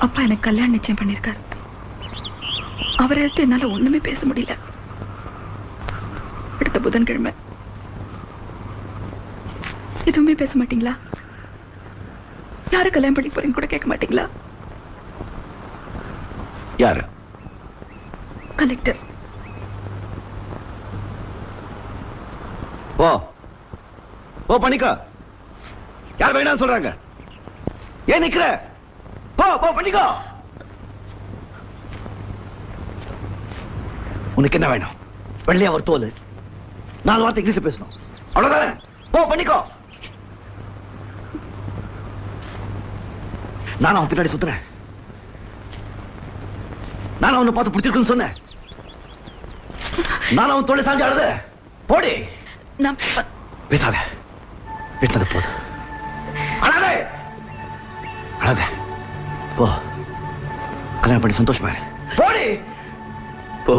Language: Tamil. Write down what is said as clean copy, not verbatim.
அப்பா எனக்கு கல்யாணம் நிச்சயம் பண்ணிருக்காரு. அவரை எடுத்து என்னால ஒண்ணுமே பேச முடியல. அடுத்த புதன்கிழமை. எதுவுமே பேச மாட்டீங்களா? யாரு கல்யாணம் பண்ணி போறீங்க கூட கேட்க மாட்டீங்களா? யாரு? கலெக்டர். ஓ ஓ பண்ணிக்கோ. யார் வேணாம்னு சொல்றாங்க? ஏன் நிக்கிற? போ போ பண்ணிக்கோ. உனக்கு என்ன வேணும்? வெள்ளையா ஒரு தோல், 4 வார்த்தை இங்கிலீஷ்ல பேசணும், அவ்வளவுதானே? போ பண்ணிக்கோ. நான் அவன் பின்னாடி சுத்துறேன். நான் அவனை பார்த்து பிடிச்சிருக்குன்னு சொன்னேன். நான் அவன் தோலை சாஞ்சு அழுத. போடி. நான் பேசாத. பேசினது போதும். அழாதே அழாதே. போ, கல்யாணம் பண்ணி சந்தோஷமா இரு. போடி போ.